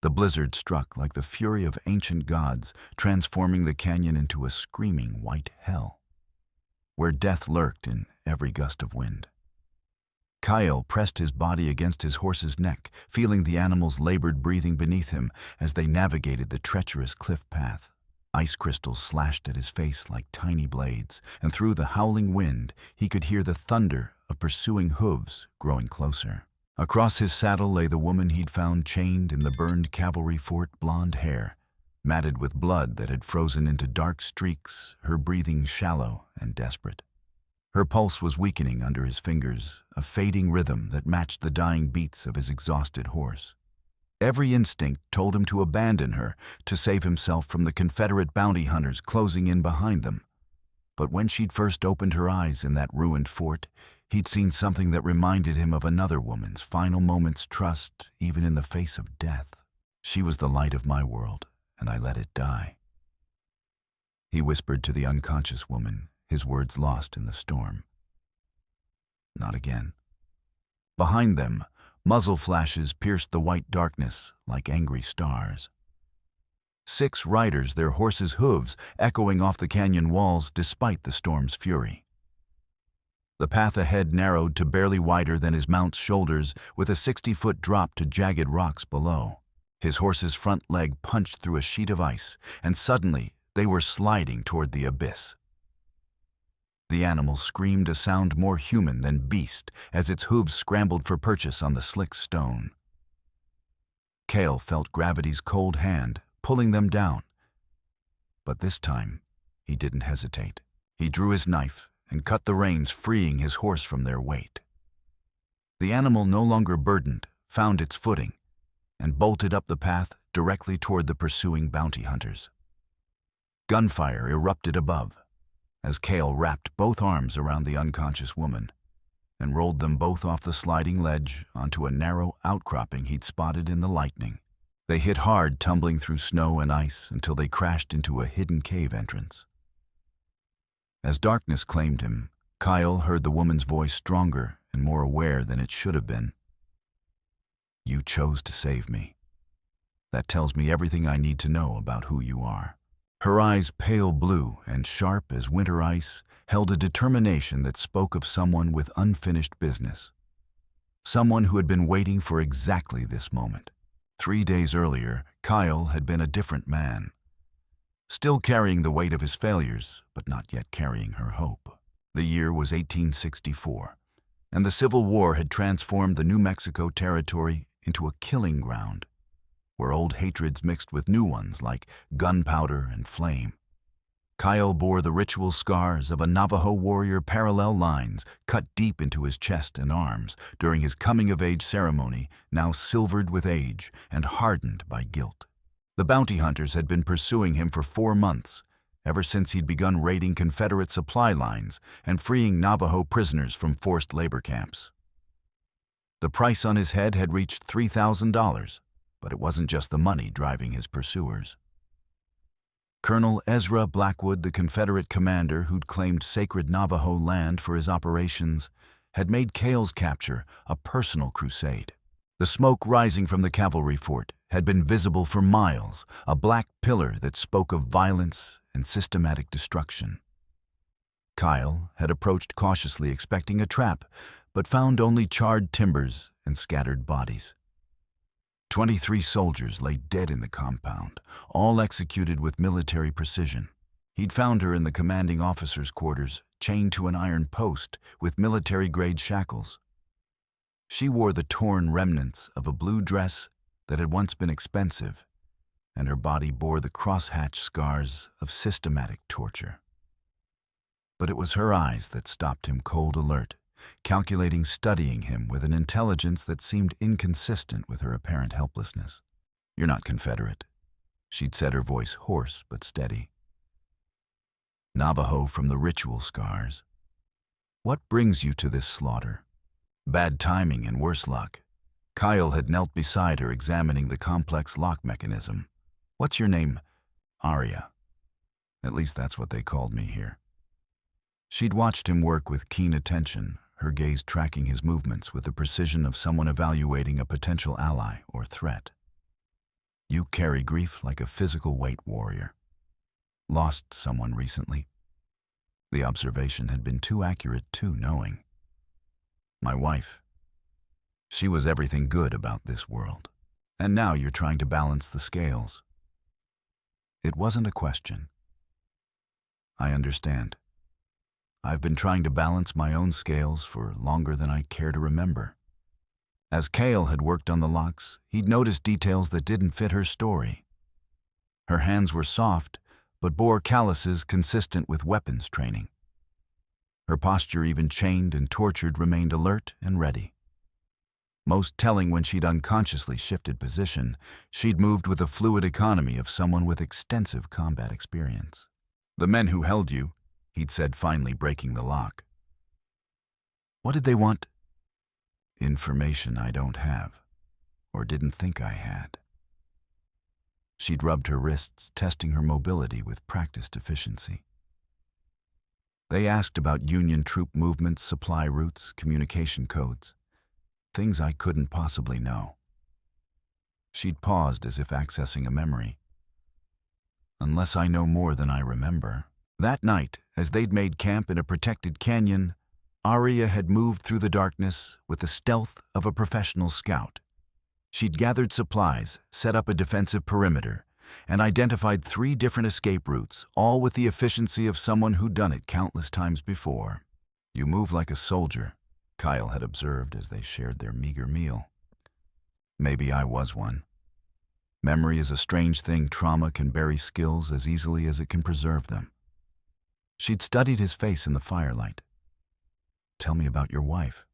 The blizzard struck like the fury of ancient gods, transforming the canyon into a screaming white hell, where death lurked in every gust of wind. Kael pressed his body against his horse's neck, feeling the animal's labored breathing beneath him as they navigated the treacherous cliff path. Ice crystals slashed at his face like tiny blades, and through the howling wind he could hear the thunder of pursuing hooves growing closer. Across his saddle lay the woman he'd found chained in the burned cavalry fort, blonde hair, matted with blood that had frozen into dark streaks, her breathing shallow and desperate. Her pulse was weakening under his fingers, a fading rhythm that matched the dying beats of his exhausted horse. Every instinct told him to abandon her, to save himself from the Confederate bounty hunters closing in behind them. But when she'd first opened her eyes in that ruined fort, he'd seen something that reminded him of another woman's final moment's trust, even in the face of death. She was the light of my world, and I let it die. He whispered to the unconscious woman, his words lost in the storm. Not again. Behind them, muzzle flashes pierced the white darkness like angry stars. 6 riders, their horses' hooves echoing off the canyon walls despite the storm's fury. The path ahead narrowed to barely wider than his mount's shoulders, with a 60-foot drop to jagged rocks below. His horse's front leg punched through a sheet of ice, and suddenly they were sliding toward the abyss. The animal screamed a sound more human than beast as its hooves scrambled for purchase on the slick stone. Kael felt gravity's cold hand pulling them down. But this time, he didn't hesitate. He drew his knife and cut the reins, freeing his horse from their weight. The animal, no longer burdened, found its footing and bolted up the path directly toward the pursuing bounty hunters. Gunfire erupted above as Kael wrapped both arms around the unconscious woman and rolled them both off the sliding ledge onto a narrow outcropping he'd spotted in the lightning. They hit hard, tumbling through snow and ice until they crashed into a hidden cave entrance. As darkness claimed him, Kael heard the woman's voice stronger and more aware than it should have been. "You chose to save me. That tells me everything I need to know about who you are." Her eyes, pale blue and sharp as winter ice, held a determination that spoke of someone with unfinished business. Someone who had been waiting for exactly this moment. 3 days earlier, Kael had been a different man. Still carrying the weight of his failures, but not yet carrying her hope. The year was 1864, and the Civil War had transformed the New Mexico territory into a killing ground, where old hatreds mixed with new ones like gunpowder and flame. Kael bore the ritual scars of a Navajo warrior, parallel lines cut deep into his chest and arms during his coming-of-age ceremony, now silvered with age and hardened by guilt. The bounty hunters had been pursuing him for 4 months, ever since he'd begun raiding Confederate supply lines and freeing Navajo prisoners from forced labor camps. The price on his head had reached $3,000, but it wasn't just the money driving his pursuers. Colonel Ezra Blackwood, the Confederate commander who'd claimed sacred Navajo land for his operations, had made Kael's capture a personal crusade. The smoke rising from the cavalry fort had been visible for miles, a black pillar that spoke of violence and systematic destruction. Kael had approached cautiously, expecting a trap, but found only charred timbers and scattered bodies. 23 soldiers lay dead in the compound, all executed with military precision. He'd found her in the commanding officer's quarters, chained to an iron post with military-grade shackles. She wore the torn remnants of a blue dress that had once been expensive, and her body bore the crosshatch scars of systematic torture. But it was her eyes that stopped him cold alert, calculating, studying him with an intelligence that seemed inconsistent with her apparent helplessness. "You're not Confederate," she'd said, her voice hoarse but steady. "Navajo from the ritual scars. What brings you to this slaughter?" Bad timing and worse luck. Kael had knelt beside her, examining the complex lock mechanism. "What's your name?" "Aria. At least that's what they called me here." She'd watched him work with keen attention, her gaze tracking his movements with the precision of someone evaluating a potential ally or threat. You carry grief like a physical weight warrior. Lost someone recently? The observation had been too accurate, too knowing. My wife. She was everything good about this world. And now you're trying to balance the scales. It wasn't a question. I understand. I've been trying to balance my own scales for longer than I care to remember. As Kael had worked on the locks, he'd noticed details that didn't fit her story. Her hands were soft, but bore calluses consistent with weapons training. Her posture, even chained and tortured, remained alert and ready. Most telling, when she'd unconsciously shifted position, she'd moved with the fluid economy of someone with extensive combat experience. "The men who held you," he'd said, finally breaking the lock. "What did they want?" "Information I don't have, or didn't think I had." She'd rubbed her wrists, testing her mobility with practiced efficiency. "They asked about Union troop movements, supply routes, communication codes. Things I couldn't possibly know." She'd paused as if accessing a memory. "Unless I know more than I remember." That night, as they'd made camp in a protected canyon, Aria had moved through the darkness with the stealth of a professional scout. She'd gathered supplies, set up a defensive perimeter, and identified 3 different escape routes, all with the efficiency of someone who'd done it countless times before. "You move like a soldier," Kael had observed as they shared their meager meal. Maybe I was one. Memory is a strange thing. Trauma can bury skills as easily as it can preserve them. She'd studied his face in the firelight. "Tell me about your wife.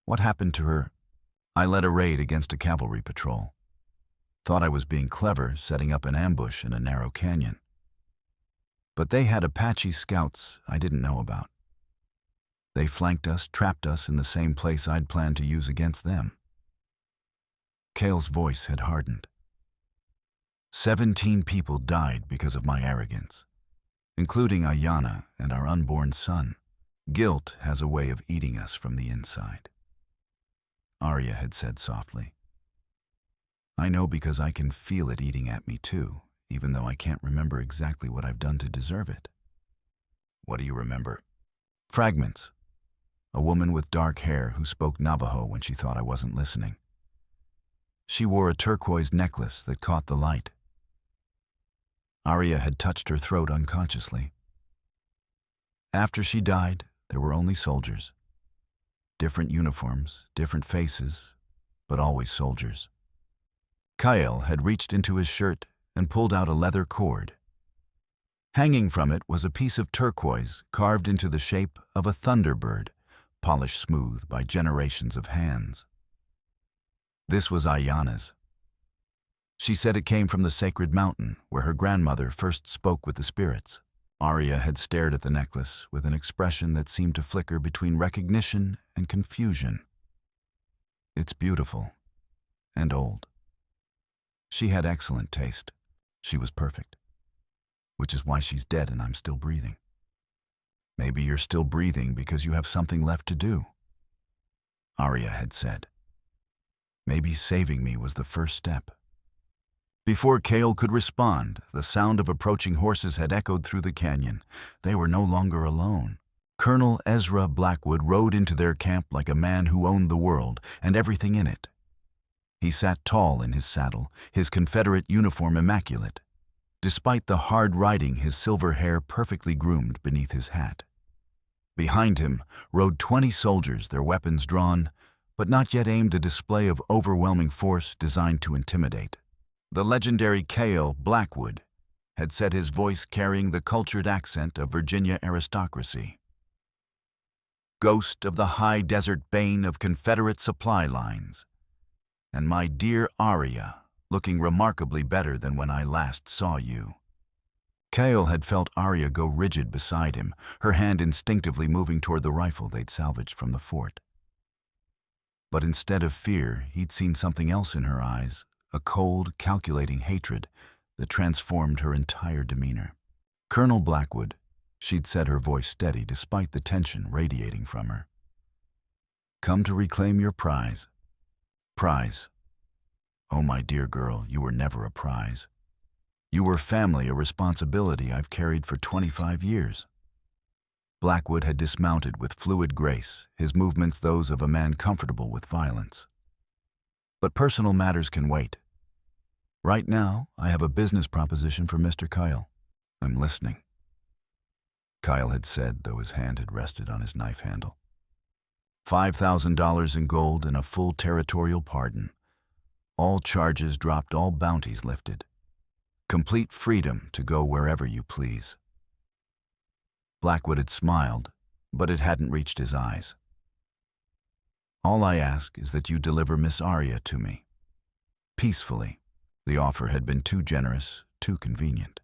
What happened to her?" "I led a raid against a cavalry patrol. Thought I was being clever, setting up an ambush in a narrow canyon. But they had Apache scouts I didn't know about. They flanked us, trapped us in the same place I'd planned to use against them." Kael's voice had hardened. 17 people died because of my arrogance, including Ayana and our unborn son. Guilt has a way of eating us from the inside," Aria had said softly. "I know because I can feel it eating at me too, even though I can't remember exactly what I've done to deserve it." "What do you remember?" "Fragments. A woman with dark hair who spoke Navajo when she thought I wasn't listening. She wore a turquoise necklace that caught the light." Aria had touched her throat unconsciously. "After she died, there were only soldiers. Different uniforms, different faces, but always soldiers." Kael had reached into his shirt and pulled out a leather cord. Hanging from it was a piece of turquoise carved into the shape of a thunderbird, polished smooth by generations of hands. This was Ayana's. She said it came from the sacred mountain where her grandmother first spoke with the spirits. Aria had stared at the necklace with an expression that seemed to flicker between recognition and confusion. "It's beautiful and old." She had excellent taste. She was perfect. Which is why she's dead and I'm still breathing. "Maybe you're still breathing because you have something left to do," Aria had said. "Maybe saving me was the first step." Before Kael could respond, the sound of approaching horses had echoed through the canyon. They were no longer alone. Colonel Ezra Blackwood rode into their camp like a man who owned the world and everything in it. He sat tall in his saddle, his Confederate uniform immaculate. Despite the hard riding, his silver hair perfectly groomed beneath his hat. Behind him rode 20 soldiers, their weapons drawn, but not yet aimed, a display of overwhelming force designed to intimidate. The legendary Kael Blackwood had said, his voice carrying the cultured accent of Virginia aristocracy. "Ghost of the high desert bane of Confederate supply lines. And my dear Aria, looking remarkably better than when I last saw you." Kael had felt Aria go rigid beside him, her hand instinctively moving toward the rifle they'd salvaged from the fort. But instead of fear, he'd seen something else in her eyes, a cold, calculating hatred that transformed her entire demeanor. "Colonel Blackwood," she'd said, her voice steady despite the tension radiating from her. "Come to reclaim your prize." Prize. Oh, my dear girl, you were never a prize. You were family, a responsibility I've carried for 25 years. Blackwood had dismounted with fluid grace, his movements those of a man comfortable with violence. But personal matters can wait. Right now, I have a business proposition for Mr. Kael. I'm listening, Kael had said, though his hand had rested on his knife handle. $5,000 in gold and a full territorial pardon. All charges dropped, all bounties lifted. Complete freedom to go wherever you please. Blackwood had smiled, but it hadn't reached his eyes. All I ask is that you deliver Miss Aria to me. Peacefully. The offer had been too generous, too convenient.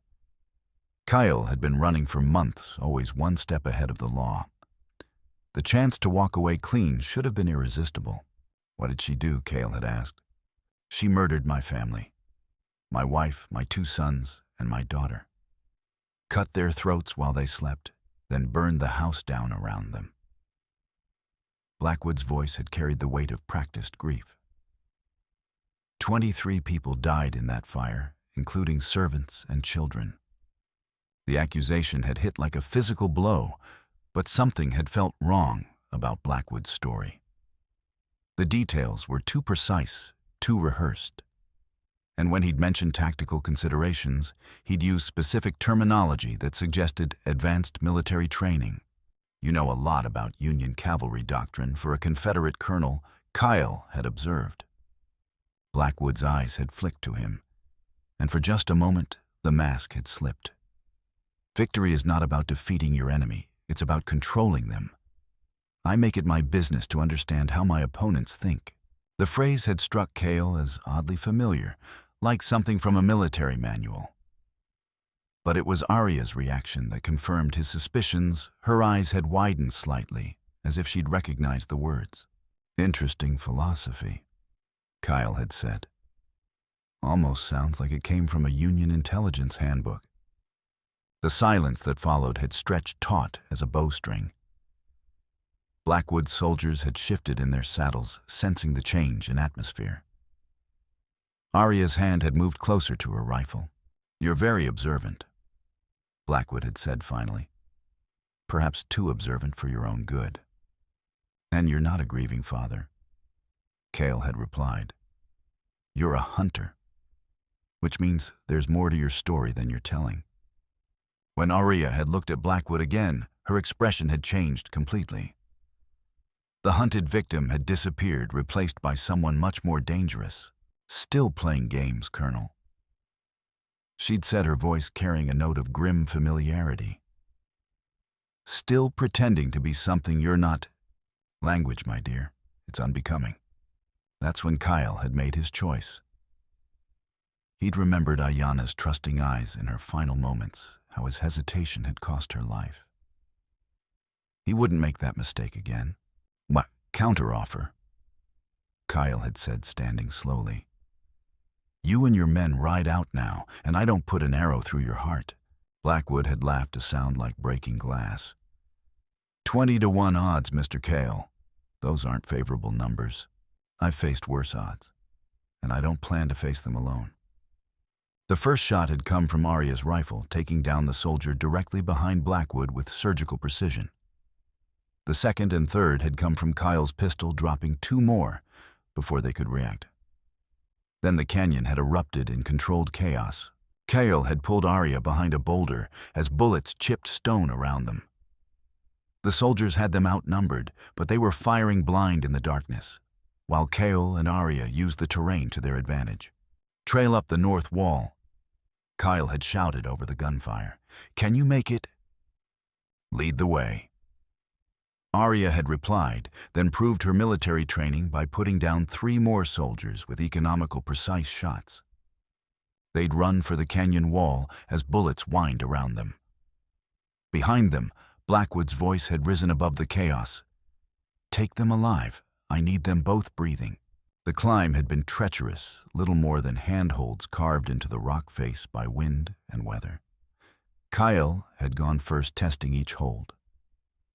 Kael had been running for months, always one step ahead of the law. The chance to walk away clean should have been irresistible. What did she do? Kael had asked. She murdered my family. My wife, my 2 sons, and my daughter. Cut their throats while they slept, then burned the house down around them. Blackwood's voice had carried the weight of practiced grief. 23 people died in that fire, including servants and children. The accusation had hit like a physical blow, but something had felt wrong about Blackwood's story. The details were too precise, too rehearsed. And when he'd mentioned tactical considerations, he'd used specific terminology that suggested advanced military training. You know a lot about Union cavalry doctrine for a Confederate colonel, Kael had observed. Blackwood's eyes had flicked to him, and for just a moment, the mask had slipped. Victory is not about defeating your enemy, it's about controlling them. I make it my business to understand how my opponents think. The phrase had struck Kael as oddly familiar, like something from a military manual. But it was Aria's reaction that confirmed his suspicions. Her eyes had widened slightly, as if she'd recognized the words. Interesting philosophy, Kael had said. Almost sounds like it came from a Union intelligence handbook. The silence that followed had stretched taut as a bowstring. Blackwood's soldiers had shifted in their saddles, sensing the change in atmosphere. Aria's hand had moved closer to her rifle. You're very observant, Blackwood had said finally. Perhaps too observant for your own good. And you're not a grieving father, Kael had replied. You're a hunter, which means there's more to your story than you're telling. When Aria had looked at Blackwood again, her expression had changed completely. The hunted victim had disappeared, replaced by someone much more dangerous. Still playing games, Colonel. She'd said, her voice carrying a note of grim familiarity. Still pretending to be something you're not. Language, my dear. It's unbecoming. That's when Kael had made his choice. He'd remembered Ayana's trusting eyes in her final moments, how his hesitation had cost her life. He wouldn't make that mistake again. What counteroffer? Kael had said, standing slowly. You and your men ride out now, and I don't put an arrow through your heart. Blackwood had laughed a sound like breaking glass. 20-1 odds, Mr. Kael. Those aren't favorable numbers. I've faced worse odds, and I don't plan to face them alone. The first shot had come from Aria's rifle, taking down the soldier directly behind Blackwood with surgical precision. The second and third had come from Kael's pistol, dropping 2 more before they could react. Then the canyon had erupted in controlled chaos. Kael had pulled Aria behind a boulder as bullets chipped stone around them. The soldiers had them outnumbered, but they were firing blind in the darkness, while Kael and Aria used the terrain to their advantage. Trail up the north wall, Kael had shouted over the gunfire. Can you make it? Lead the way. Aria had replied, then proved her military training by putting down 3 more soldiers with economical, precise shots. They'd run for the canyon wall as bullets whined around them. Behind them, Blackwood's voice had risen above the chaos. Take them alive. I need them both breathing. The climb had been treacherous, little more than handholds carved into the rock face by wind and weather. Kael had gone first, testing each hold.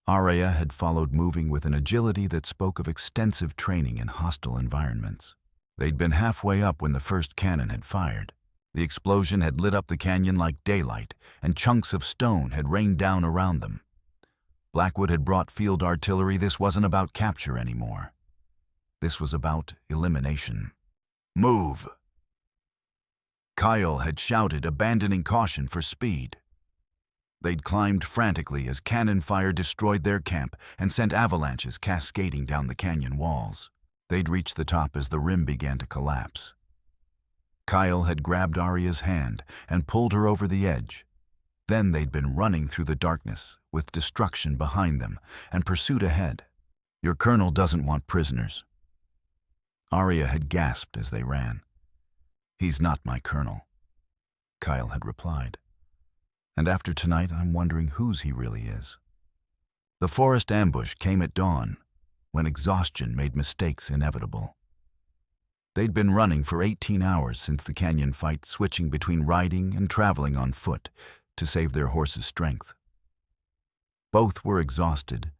Aria had followed, moving with an agility that spoke of extensive training in hostile environments. They'd been halfway up when the first cannon had fired. The explosion had lit up the canyon like daylight, and chunks of stone had rained down around them. Blackwood had brought field artillery. This wasn't about capture anymore. This was about elimination. "Move!" Kael had shouted, abandoning caution for speed. They'd climbed frantically as cannon fire destroyed their camp and sent avalanches cascading down the canyon walls. They'd reached the top as the rim began to collapse. Kael had grabbed Aria's hand and pulled her over the edge. Then they'd been running through the darkness, with destruction behind them and pursuit ahead. "Your colonel doesn't want prisoners." Aria had gasped as they ran. "He's not my colonel," Kael had replied. "And after tonight, I'm wondering whose he really is." The forest ambush came at dawn, when exhaustion made mistakes inevitable. They'd been running for 18 hours since the canyon fight, switching between riding and traveling on foot to save their horses' strength. Both were exhausted,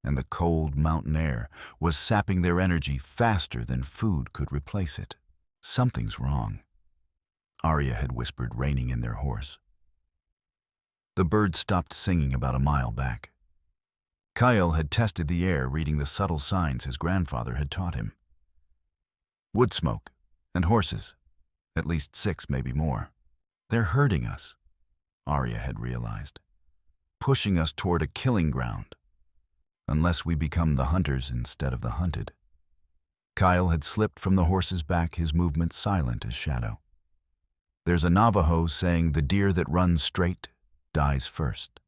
and the cold mountain air was sapping their energy faster than food could replace it. "Something's wrong," Aria had whispered, reining in their horse. The bird stopped singing about a mile back. Kael had tested the air, reading the subtle signs his grandfather had taught him. Wood smoke and horses, at least 6, maybe more. "They're hurting us," Aria had realized, "pushing us toward a killing ground, unless we become the hunters instead of the hunted." Kael had slipped from the horse's back, his movements silent as shadow. There's a Navajo saying, "The deer that runs straight dies first.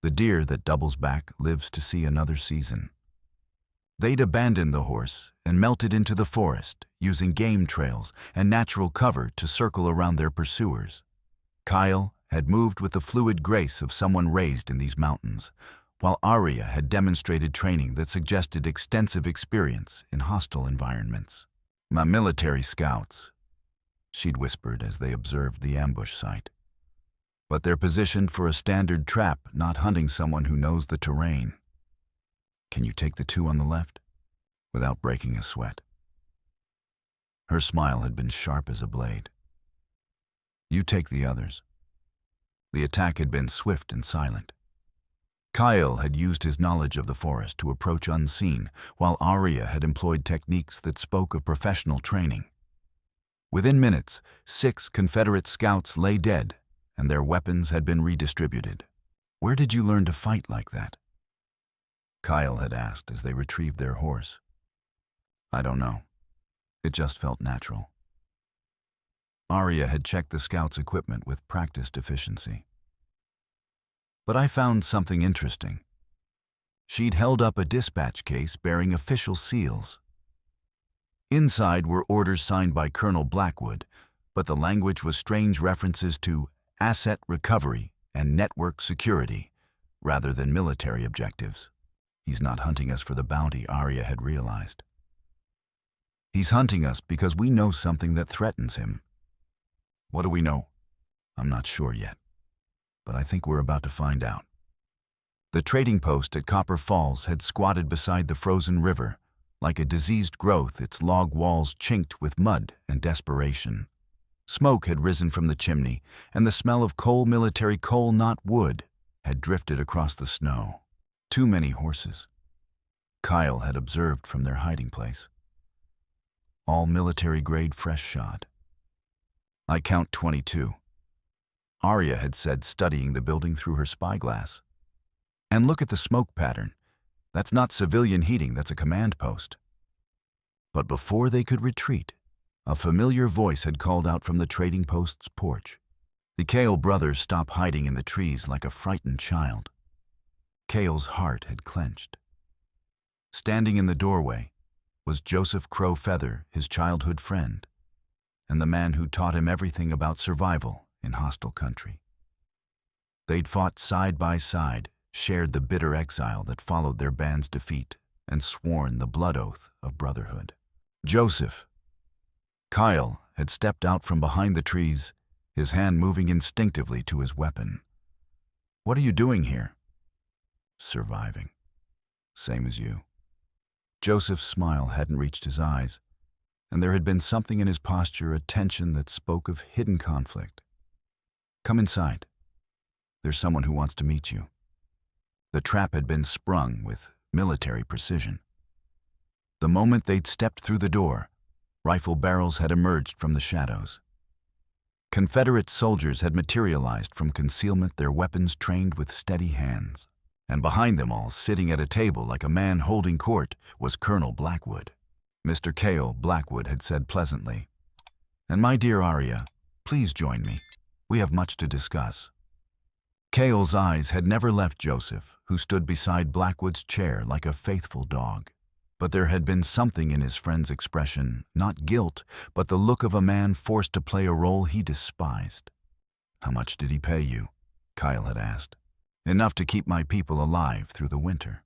The deer that doubles back lives to see another season." They'd abandoned the horse and melted into the forest, using game trails and natural cover to circle around their pursuers. Kael had moved with the fluid grace of someone raised in these mountains, while Aria had demonstrated training that suggested extensive experience in hostile environments. "My military scouts," she'd whispered as they observed the ambush site. "But they're positioned for a standard trap, not hunting someone who knows the terrain. Can you take the 2 on the left?" without breaking a sweat. Her smile had been sharp as a blade. "You take the others." The attack had been swift and silent. Kael had used his knowledge of the forest to approach unseen, while Aria had employed techniques that spoke of professional training. Within minutes, 6 Confederate scouts lay dead, and their weapons had been redistributed. "Where did you learn to fight like that?" Kael had asked as they retrieved their horse. "I don't know. It just felt natural." Aria had checked the scouts' equipment with practiced efficiency. "But I found something interesting." She'd held up a dispatch case bearing official seals. Inside were orders signed by Colonel Blackwood, but the language was strange references to asset recovery and network security, rather than military objectives. "He's not hunting us for the bounty," Aria had realized. "He's hunting us because we know something that threatens him." "What do we know?" "I'm not sure yet, but I think we're about to find out." The trading post at Copper Falls had squatted beside the frozen river. Like a diseased growth, its log walls chinked with mud and desperation. Smoke had risen from the chimney, and the smell of coal, military coal, not wood, had drifted across the snow. Too many horses, Kael had observed from their hiding place. All military-grade fresh shod. "I count 22. Aria had said, studying the building through her spyglass. "And look at the smoke pattern. That's not civilian heating, that's a command post." But before they could retreat, a familiar voice had called out from the trading post's porch. The Kael brothers stopped hiding in the trees like a frightened child. Kael's heart had clenched. Standing in the doorway was Joseph Crow Feather, his childhood friend, and the man who taught him everything about survival in hostile country. They'd fought side by side, shared the bitter exile that followed their band's defeat, and sworn the blood oath of brotherhood. "Joseph." Kael had stepped out from behind the trees, his hand moving instinctively to his weapon. "What are you doing here?" "Surviving. Same as you." Joseph's smile hadn't reached his eyes. and there had been something in his posture, a tension that spoke of hidden conflict. "Come inside. There's someone who wants to meet you." The trap had been sprung with military precision. The moment they'd stepped through the door, rifle barrels had emerged from the shadows. Confederate soldiers had materialized from concealment, their weapons trained with steady hands. And behind them all, sitting at a table like a man holding court, was Colonel Blackwood. Mr. Kael, Blackwood had said pleasantly, "And my dear Aria, please join me. We have much to discuss." Kael's eyes had never left Joseph, who stood beside Blackwood's chair like a faithful dog. But there had been something in his friend's expression, not guilt, but the look of a man forced to play a role he despised. "How much did he pay you?" Kael had asked. "Enough to keep my people alive through the winter."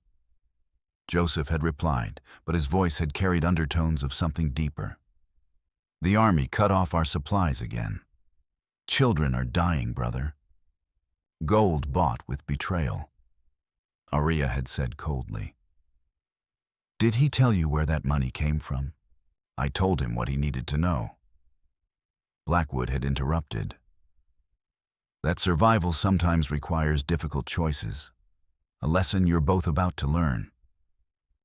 Joseph had replied, but his voice had carried undertones of something deeper. "The army cut off our supplies again. Children are dying, brother. Gold bought with betrayal," Aria had said coldly. "Did he tell you where that money came from?" I told him what he needed to know. Blackwood had interrupted. "That survival sometimes requires difficult choices, a lesson you're both about to learn."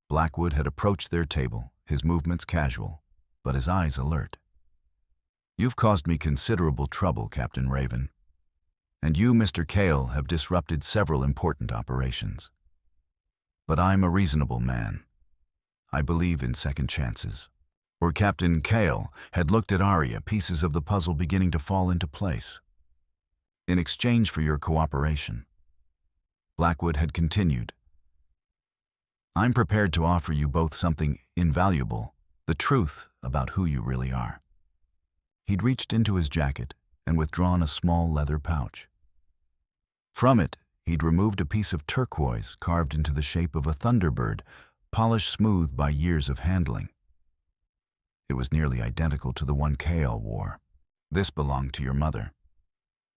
Blackwood had approached their table, his movements casual, but his eyes alert. "You've caused me considerable trouble, Captain Raven. And you, Mr. Kael, have disrupted several important operations. But I'm a reasonable man. I believe in second chances." Or Captain Kael had looked at Aria, pieces of the puzzle beginning to fall into place. "In exchange for your cooperation," Blackwood had continued, "I'm prepared to offer you both something invaluable, the truth about who you really are." He'd reached into his jacket and withdrawn a small leather pouch. From it, he'd removed a piece of turquoise carved into the shape of a thunderbird, polished smooth by years of handling. It was nearly identical to the one Kael wore. "This belonged to your mother,"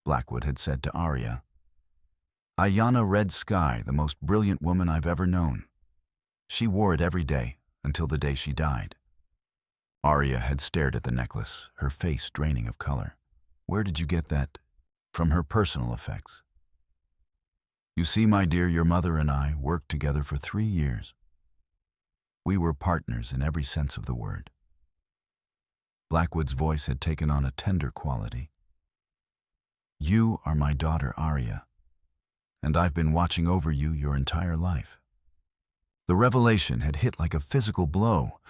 Blackwood had said to Aria. "Ayanna Red Sky, the most brilliant woman I've ever known. She wore it every day until the day she died." Aria had stared at the necklace, her face draining of color. "Where did you get that?" "From her personal effects. You see, my dear, your mother and I worked together for 3 years. We were partners in every sense of the word." Blackwood's voice had taken on a tender quality. "You are my daughter, Aria, and I've been watching over you your entire life." The revelation had hit like a physical blow,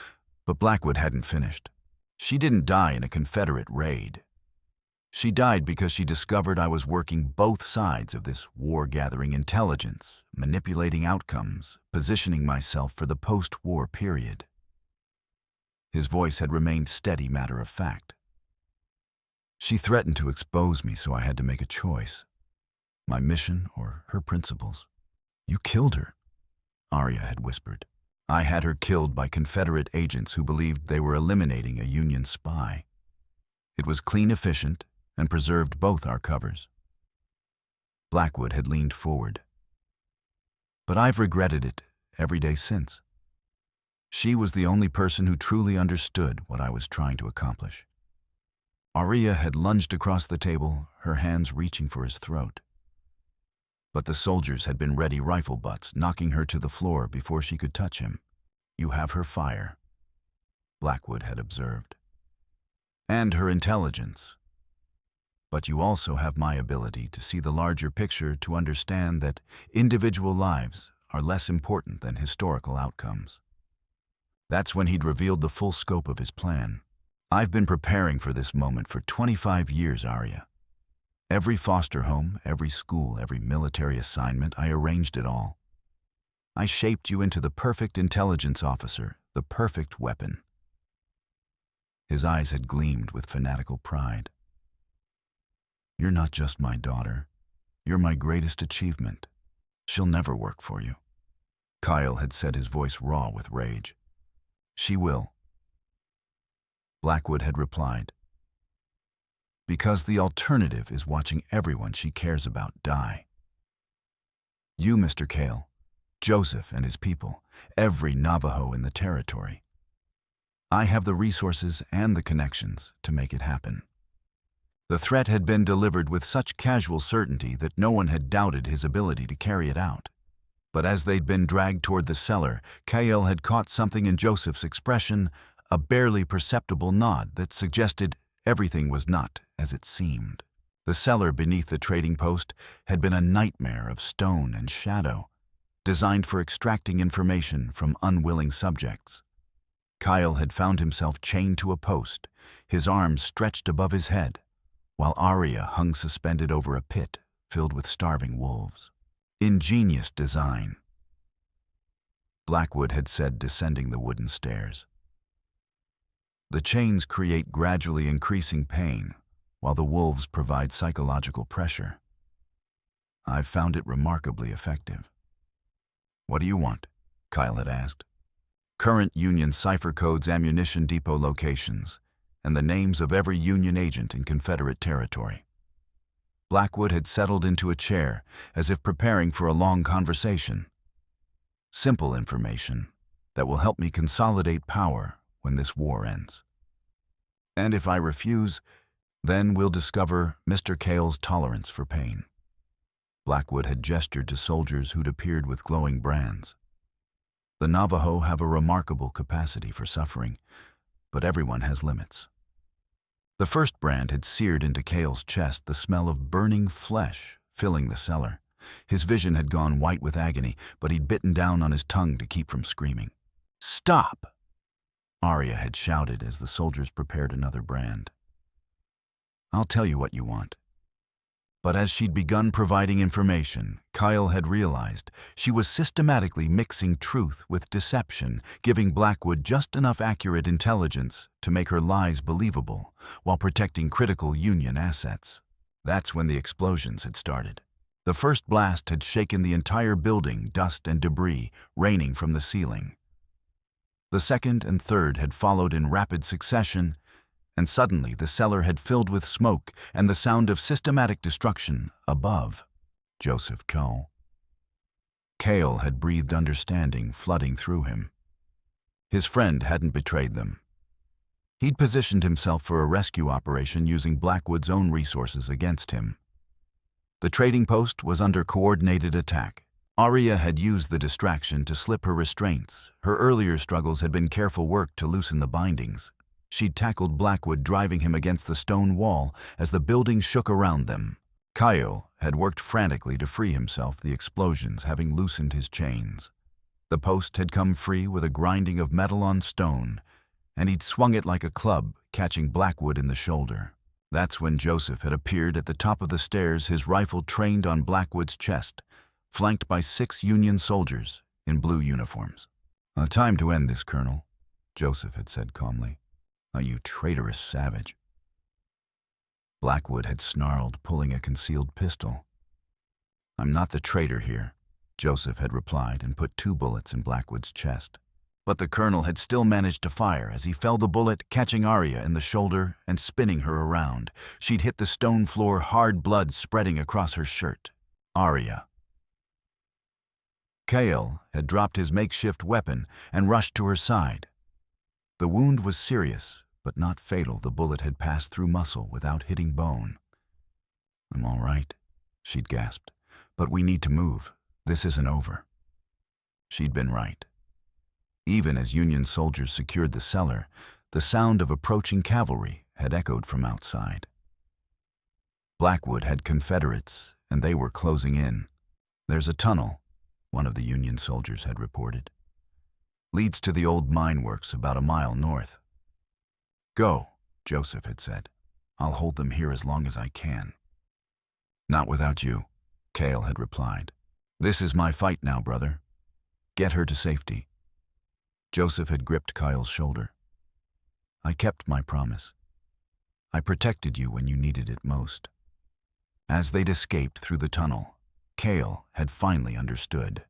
but Blackwood hadn't finished. "She didn't die in a Confederate raid. She died because she discovered I was working both sides of this war-gathering intelligence, manipulating outcomes, positioning myself for the post-war period." His voice had remained steady, matter-of-fact. "She threatened to expose me, so I had to make a choice. My mission or her principles." "You killed her," Aria had whispered. "I had her killed by Confederate agents who believed they were eliminating a Union spy. It was clean, efficient, and preserved both our covers." Blackwood had leaned forward. "But I've regretted it every day since. She was the only person who truly understood what I was trying to accomplish." Aria had lunged across the table, her hands reaching for his throat. But the soldiers had been ready, rifle butts, knocking her to the floor before she could touch him. "You have her fire," Blackwood had observed, "and her intelligence. But you also have my ability to see the larger picture, to understand that individual lives are less important than historical outcomes." That's when he'd revealed the full scope of his plan. "I've been preparing for this moment for 25 years, Aria. Every foster home, every school, every military assignment, I arranged it all. I shaped you into the perfect intelligence officer, the perfect weapon." His eyes had gleamed with fanatical pride. "You're not just my daughter. You're my greatest achievement. She'll never work for you." Kael had said, his voice raw with rage. "She will," Blackwood had replied. "Because the alternative is watching everyone she cares about die. You, Mr. Kael, Joseph and his people, every Navajo in the territory. I have the resources and the connections to make it happen." The threat had been delivered with such casual certainty that no one had doubted his ability to carry it out. But as they'd been dragged toward the cellar, Kael had caught something in Joseph's expression, a barely perceptible nod that suggested everything was not as it seemed. The cellar beneath the trading post had been a nightmare of stone and shadow, designed for extracting information from unwilling subjects. Kael had found himself chained to a post, his arms stretched above his head, while Aria hung suspended over a pit filled with starving wolves. "Ingenious design," Blackwood had said, descending the wooden stairs. "The chains create gradually increasing pain, while the wolves provide psychological pressure. I've found it remarkably effective." "What do you want?" Kael had asked. "Current Union cipher codes, ammunition depot locations, and the names of every Union agent in Confederate territory." Blackwood had settled into a chair, as if preparing for a long conversation. "Simple information that will help me consolidate power when this war ends. And if I refuse, then we'll discover Mr. Kael's tolerance for pain." Blackwood had gestured to soldiers who'd appeared with glowing brands. "The Navajo have a remarkable capacity for suffering, but everyone has limits." The first brand had seared into Kael's chest, the smell of burning flesh filling the cellar. His vision had gone white with agony, but he'd bitten down on his tongue to keep from screaming. "Stop!" Aria had shouted as the soldiers prepared another brand. "I'll tell you what you want." But as she'd begun providing information, Kael had realized she was systematically mixing truth with deception, giving Blackwood just enough accurate intelligence to make her lies believable, while protecting critical Union assets. That's when the explosions had started. The first blast had shaken the entire building, dust and debris raining from the ceiling. The second and third had followed in rapid succession, and suddenly the cellar had filled with smoke and the sound of systematic destruction above. Joseph Kael. Kael had breathed understanding flooding through him. His friend hadn't betrayed them. He'd positioned himself for a rescue operation using Blackwood's own resources against him. The trading post was under coordinated attack. Aria had used the distraction to slip her restraints. Her earlier struggles had been careful work to loosen the bindings. She'd tackled Blackwood, driving him against the stone wall as the building shook around them. Kael had worked frantically to free himself, the explosions having loosened his chains. The post had come free with a grinding of metal on stone, and he'd swung it like a club, catching Blackwood in the shoulder. That's when Joseph had appeared at the top of the stairs, his rifle trained on Blackwood's chest, flanked by 6 Union soldiers in blue uniforms. "Time to end this, Colonel," Joseph had said calmly. "You traitorous savage." Blackwood had snarled, pulling a concealed pistol. "I'm not the traitor here," Joseph had replied and put 2 bullets in Blackwood's chest. But the colonel had still managed to fire as he fell the bullet, catching Aria in the shoulder and spinning her around. She'd hit the stone floor, hard blood spreading across her shirt. Aria. Kael had dropped his makeshift weapon and rushed to her side. The wound was serious, but not fatal. The bullet had passed through muscle without hitting bone. "I'm all right," she'd gasped. "But we need to move. This isn't over." She'd been right. Even as Union soldiers secured the cellar, the sound of approaching cavalry had echoed from outside. Blackwood had Confederates, and they were closing in. "There's a tunnel," one of the Union soldiers had reported. "Leads to the old mine works about a mile north." "Go," Joseph had said. "I'll hold them here as long as I can." "Not without you," Kael had replied. "This is my fight now, brother. Get her to safety." Joseph had gripped Kael's shoulder. "I kept my promise. I protected you when you needed it most." As they'd escaped through the tunnel, Kael had finally understood.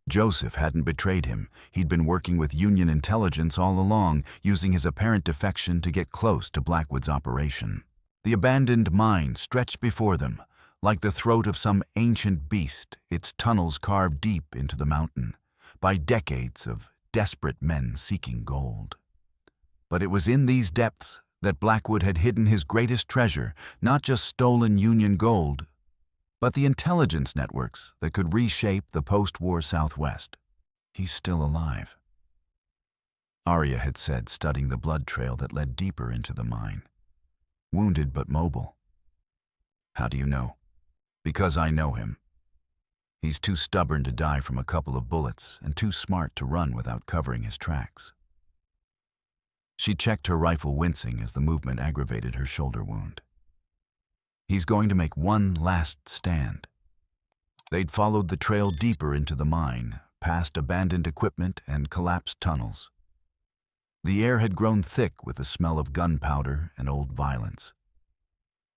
Joseph hadn't betrayed him. He'd been working with Union intelligence all along, using his apparent defection to get close to Blackwood's operation. The abandoned mine stretched before them, like the throat of some ancient beast, its tunnels carved deep into the mountain, by decades of desperate men seeking gold. But it was in these depths that Blackwood had hidden his greatest treasure, not just stolen Union gold, but the intelligence networks that could reshape the post-war Southwest. He's still alive, Aria had said, studying the blood trail that led deeper into the mine. Wounded but mobile. How do you know? Because I know him. He's too stubborn to die from a couple of bullets and too smart to run without covering his tracks. She checked her rifle, wincing as the movement aggravated her shoulder wound. He's going to make one last stand. They'd followed the trail deeper into the mine, past abandoned equipment and collapsed tunnels. The air had grown thick with the smell of gunpowder and old violence.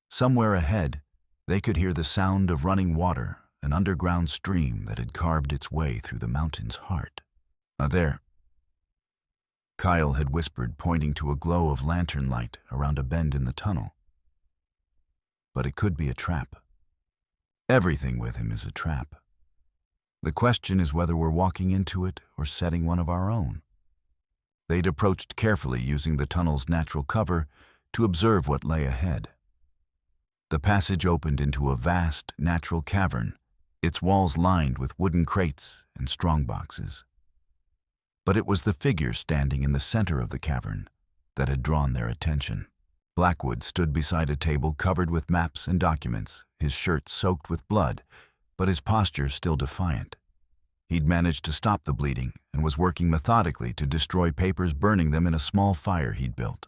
Somewhere ahead, they could hear the sound of running water, an underground stream that had carved its way through the mountain's heart. There, Kael had whispered, pointing to a glow of lantern light around a bend in the tunnel. But it could be a trap. Everything with him is a trap. The question is whether we're walking into it or setting one of our own. They'd approached carefully, using the tunnel's natural cover to observe what lay ahead. The passage opened into a vast, natural cavern, its walls lined with wooden crates and strongboxes. But it was the figure standing in the center of the cavern that had drawn their attention. Blackwood stood beside a table covered with maps and documents, his shirt soaked with blood, but his posture still defiant. He'd managed to stop the bleeding and was working methodically to destroy papers, burning them in a small fire he'd built.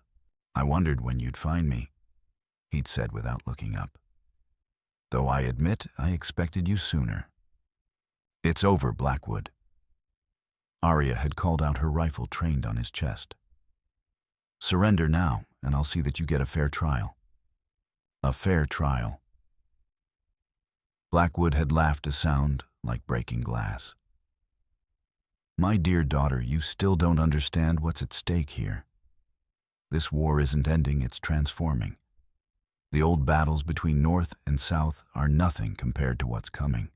"I wondered when you'd find me," he'd said without looking up. "Though I admit I expected you sooner." "It's over, Blackwood." Aria had called out, her rifle trained on his chest. "Surrender now, and I'll see that you get a fair trial." A fair trial. Blackwood had laughed, a sound like breaking glass. "My dear daughter, you still don't understand what's at stake here. This war isn't ending, it's transforming. The old battles between North and South are nothing compared to what's coming."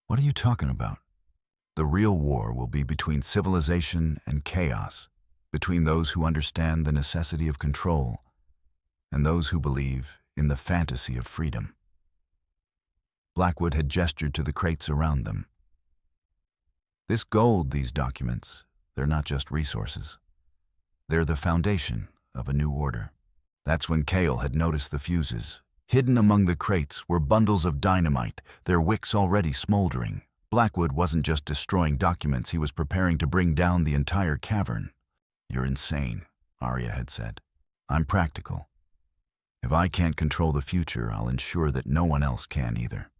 "What are you talking about?" "The real war will be between civilization and chaos, between those who understand the necessity of control and those who believe in the fantasy of freedom." Blackwood had gestured to the crates around them. "This gold, these documents, they're not just resources. They're the foundation of a new order." That's when Kael had noticed the fuses. Hidden among the crates were bundles of dynamite, their wicks already smoldering. Blackwood wasn't just destroying documents, he was preparing to bring down the entire cavern. "You're insane," Aria had said. "I'm practical. If I can't control the future, I'll ensure that no one else can either."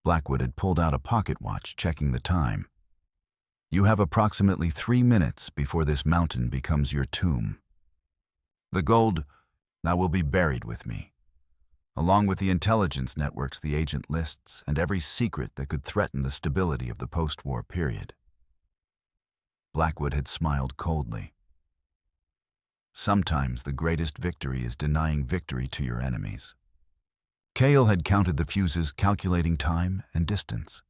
Blackwood had pulled out a pocket watch, checking the time. "You have approximately 3 minutes before this mountain becomes your tomb. The gold, that will be buried with me, along with the intelligence networks, the agent lists, and every secret that could threaten the stability of the post-war period." Blackwood had smiled coldly. "Sometimes the greatest victory is denying victory to your enemies." Kael had counted the fuses, calculating time and distance.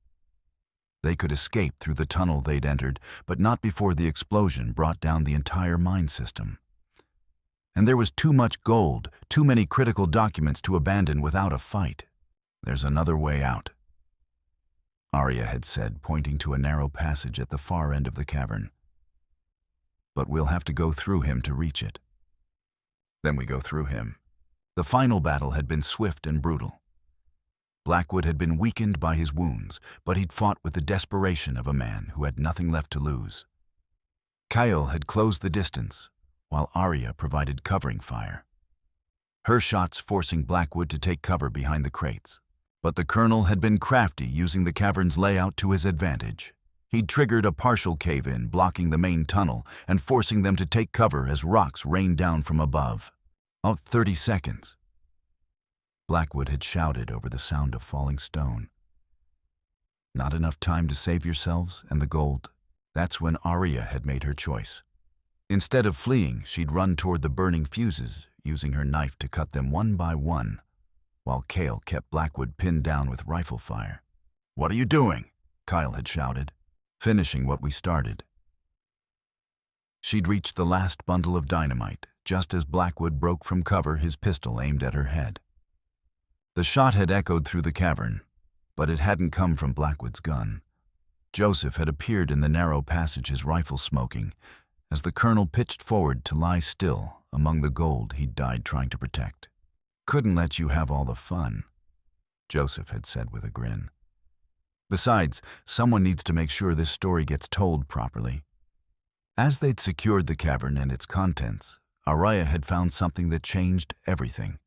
They could escape through the tunnel they'd entered, but not before the explosion brought down the entire mine system. And there was too much gold, too many critical documents to abandon without a fight. "There's another way out," Aria had said, pointing to a narrow passage at the far end of the cavern. "But we'll have to go through him to reach it." Then we go through him. The final battle had been swift and brutal. Blackwood had been weakened by his wounds, but he'd fought with the desperation of a man who had nothing left to lose. Kael had closed the distance, while Aria provided covering fire, her shots forcing Blackwood to take cover behind the crates. But the colonel had been crafty, using the cavern's layout to his advantage. He'd triggered a partial cave-in, blocking the main tunnel and forcing them to take cover as rocks rained down from above. 30 seconds. Blackwood had shouted over the sound of falling stone. "Not enough time to save yourselves and the gold." That's when Aria had made her choice. Instead of fleeing, she'd run toward the burning fuses, using her knife to cut them one by one, while Kael kept Blackwood pinned down with rifle fire. "What are you doing?" Kael had shouted. "Finishing what we started." She'd reached the last bundle of dynamite, just as Blackwood broke from cover, his pistol aimed at her head. The shot had echoed through the cavern, but it hadn't come from Blackwood's gun. Joseph had appeared in the narrow passage, his rifle smoking, as the colonel pitched forward to lie still among the gold he'd died trying to protect. "Couldn't let you have all the fun," Joseph had said with a grin. "Besides, someone needs to make sure this story gets told properly." As they'd secured the cavern and its contents, Aria had found something that changed everything.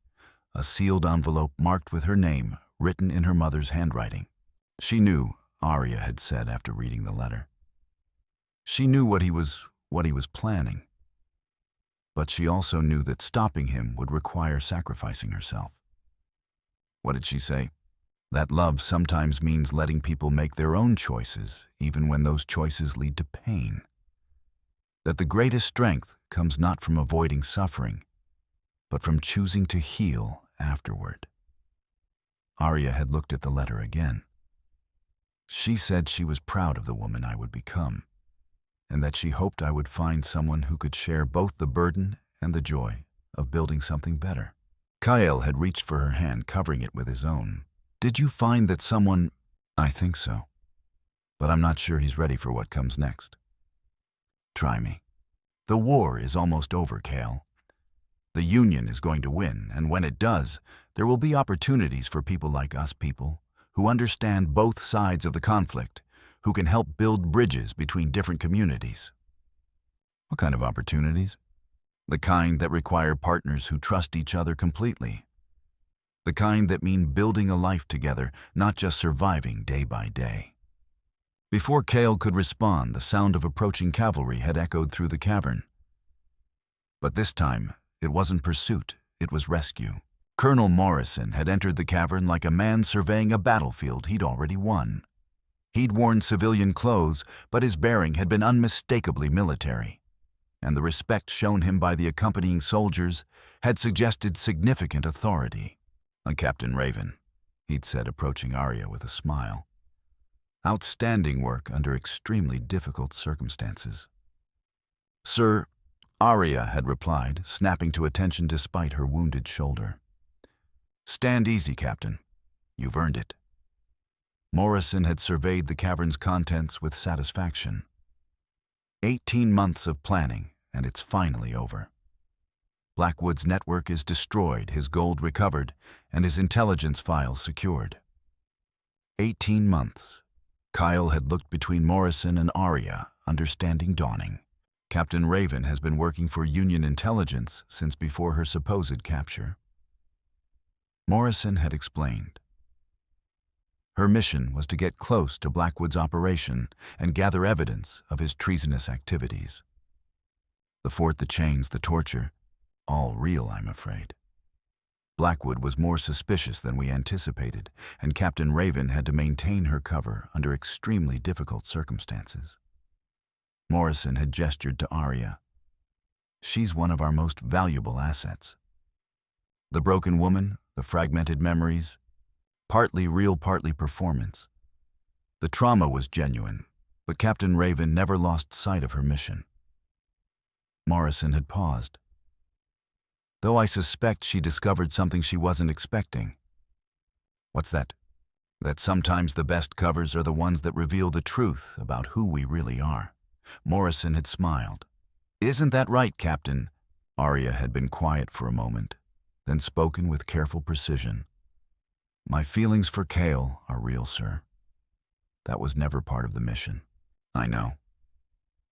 A sealed envelope marked with her name, written in her mother's handwriting. She knew, Aria had said after reading the letter. She knew what he was planning. But she also knew that stopping him would require sacrificing herself. What did she say? That love sometimes means letting people make their own choices, even when those choices lead to pain. That the greatest strength comes not from avoiding suffering, but from choosing to heal afterward. Aria had looked at the letter again. She said she was proud of the woman I would become, and that she hoped I would find someone who could share both the burden and the joy of building something better. Kael had reached for her hand, covering it with his own. "Did you find that someone—" "I think so, but I'm not sure he's ready for what comes next." "Try me. The war is almost over, Kael. The Union is going to win, and when it does, there will be opportunities for people like us people who understand both sides of the conflict, who can help build bridges between different communities." "What kind of opportunities?" "The kind that require partners who trust each other completely. The kind that mean building a life together, not just surviving day by day." Before Kael could respond, the sound of approaching cavalry had echoed through the cavern. But this time, it wasn't pursuit, it was rescue. Colonel Morrison had entered the cavern like a man surveying a battlefield he'd already won. He'd worn civilian clothes, but his bearing had been unmistakably military, and the respect shown him by the accompanying soldiers had suggested significant authority. "Captain Raven," he'd said, approaching Aria with a smile. "Outstanding work under extremely difficult circumstances." "Sir," Aria had replied, snapping to attention despite her wounded shoulder. "Stand easy, Captain. You've earned it." Morrison had surveyed the cavern's contents with satisfaction. 18 months of planning, and it's finally over. Blackwood's network is destroyed, his gold recovered, and his intelligence files secured. 18 months. Kael had looked between Morrison and Aria, understanding dawning. Captain Raven has been working for Union intelligence since before her supposed capture. Morrison had explained. Her mission was to get close to Blackwood's operation and gather evidence of his treasonous activities. The fort, the chains, the torture, all real, I'm afraid. Blackwood was more suspicious than we anticipated, and Captain Raven had to maintain her cover under extremely difficult circumstances. Morrison had gestured to Aria. "She's one of our most valuable assets." The broken woman, the fragmented memories, partly real, partly performance. The trauma was genuine, but Captain Raven never lost sight of her mission. Morrison had paused. "Though I suspect she discovered something she wasn't expecting." "What's that?" "That sometimes the best covers are the ones that reveal the truth about who we really are." Morrison had smiled. "Isn't that right, Captain?" Aria had been quiet for a moment, then spoken with careful precision. "My feelings for Kael are real, sir. That was never part of the mission." "I know.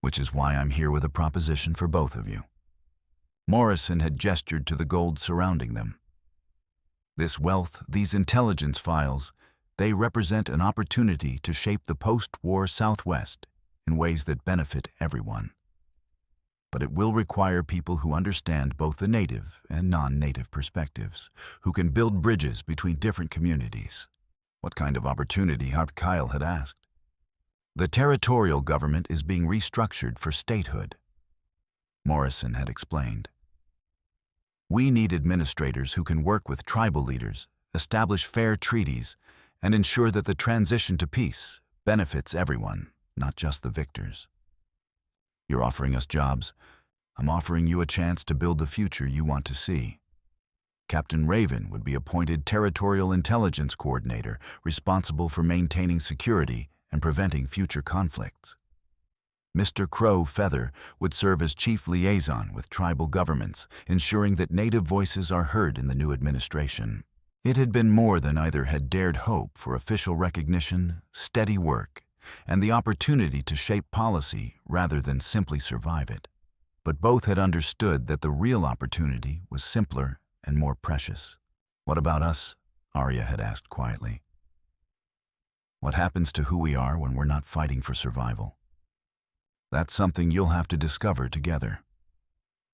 Which is why I'm here with a proposition for both of you." Morrison had gestured to the gold surrounding them. "This wealth, these intelligence files, they represent an opportunity to shape the post-war Southwest in ways that benefit everyone. But it will require people who understand both the native and non-native perspectives, who can build bridges between different communities." "What kind of opportunity?" Kael had asked. "The territorial government is being restructured for statehood," Morrison had explained. "We need administrators who can work with tribal leaders, establish fair treaties, and ensure that the transition to peace benefits everyone, not just the victors." You're offering us jobs. I'm offering you a chance to build the future you want to see. Captain Raven would be appointed Territorial Intelligence Coordinator, responsible for maintaining security and preventing future conflicts. Mr. Crow Feather would serve as Chief Liaison with tribal governments, ensuring that Native voices are heard in the new administration. It had been more than either had dared hope for official recognition, steady work, and the opportunity to shape policy rather than simply survive it. But both had understood that the real opportunity was simpler and more precious. "What about us?" Aria had asked quietly. "What happens to who we are when we're not fighting for survival?" "That's something you'll have to discover together,"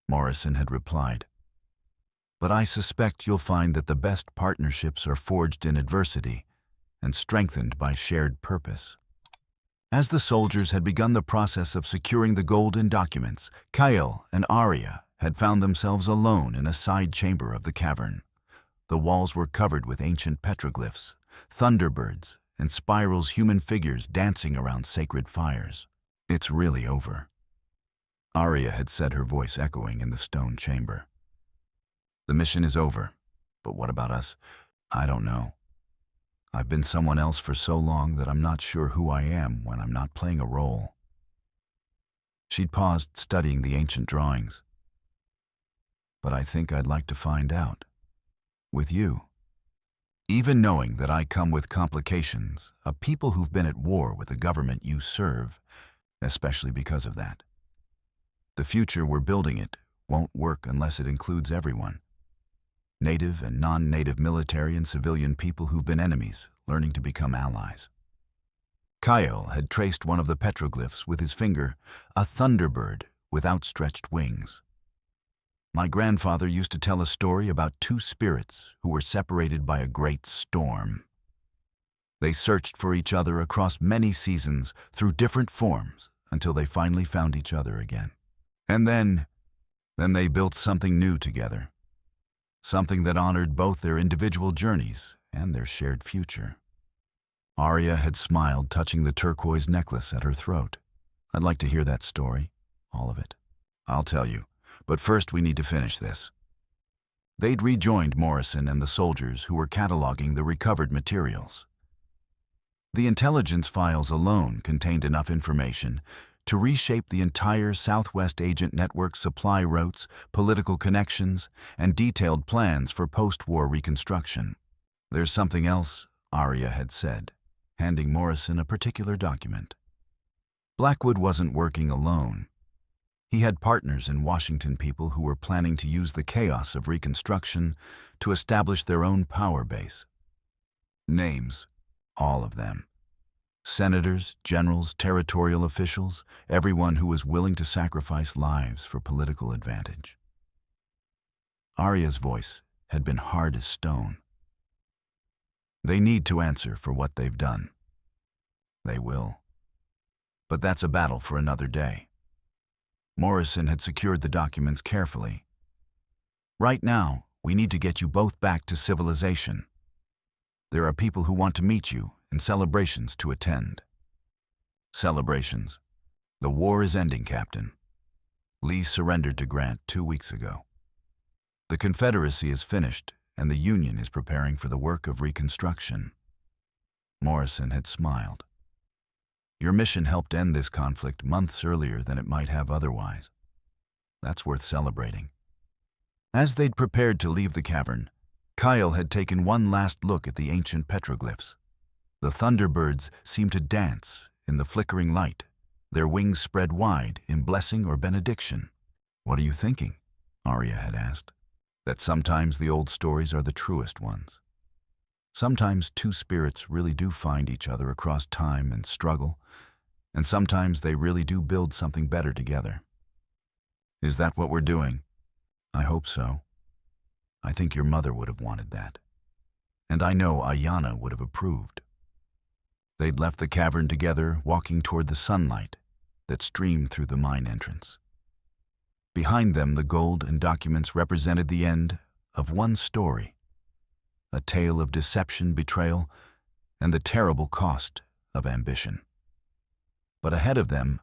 Morrison had replied. "But I suspect you'll find that the best partnerships are forged in adversity and strengthened by shared purpose." As the soldiers had begun the process of securing the golden documents, Kael and Aria had found themselves alone in a side chamber of the cavern. The walls were covered with ancient petroglyphs, thunderbirds, and spirals human figures dancing around sacred fires. "It's really over," Aria had said, her voice echoing in the stone chamber. "The mission is over, but what about us? I don't know. I've been someone else for so long that I'm not sure who I am when I'm not playing a role." She'd paused, studying the ancient drawings. "But I think I'd like to find out. With you. Even knowing that I come with complications, of people who've been at war with the government you serve, especially because of that. The future we're building it won't work unless it includes everyone. Native and non-native military and civilian people who've been enemies, learning to become allies." Kael had traced one of the petroglyphs with his finger, a thunderbird with outstretched wings. "My grandfather used to tell a story about two spirits who were separated by a great storm. They searched for each other across many seasons through different forms until they finally found each other again. And then they built something new together. Something that honored both their individual journeys and their shared future." Aria had smiled, touching the turquoise necklace at her throat. "I'd like to hear that story, all of it." "I'll tell you, but first we need to finish this." They'd rejoined Morrison and the soldiers who were cataloging the recovered materials. The intelligence files alone contained enough information to reshape the entire Southwest Agent Network supply routes, political connections, and detailed plans for post-war reconstruction. "There's something else," Aria had said, handing Morrison a particular document. Blackwood wasn't working alone. He had partners in Washington, people who were planning to use the chaos of Reconstruction to establish their own power base. Names, all of them. Senators, generals, territorial officials, everyone who was willing to sacrifice lives for political advantage. Aria's voice had been hard as stone. "They need to answer for what they've done. They will. But that's a battle for another day." Morrison had secured the documents carefully. "Right now, we need to get you both back to civilization. There are people who want to meet you and celebrations to attend." "Celebrations? The war is ending, Captain. Lee surrendered to Grant 2 weeks ago. The Confederacy is finished, and the Union is preparing for the work of Reconstruction." Morrison had smiled. "Your mission helped end this conflict months earlier than it might have otherwise. That's worth celebrating." As they'd prepared to leave the cavern, Kael had taken one last look at the ancient petroglyphs. The thunderbirds seemed to dance in the flickering light, their wings spread wide in blessing or benediction. "What are you thinking?" Aria had asked. "That sometimes the old stories are the truest ones. Sometimes two spirits really do find each other across time and struggle, and sometimes they really do build something better together. Is that what we're doing? I hope so. I think your mother would have wanted that. And I know Ayana would have approved." They'd left the cavern together, walking toward the sunlight that streamed through the mine entrance. Behind them, the gold and documents represented the end of one story, a tale of deception, betrayal, and the terrible cost of ambition. But ahead of them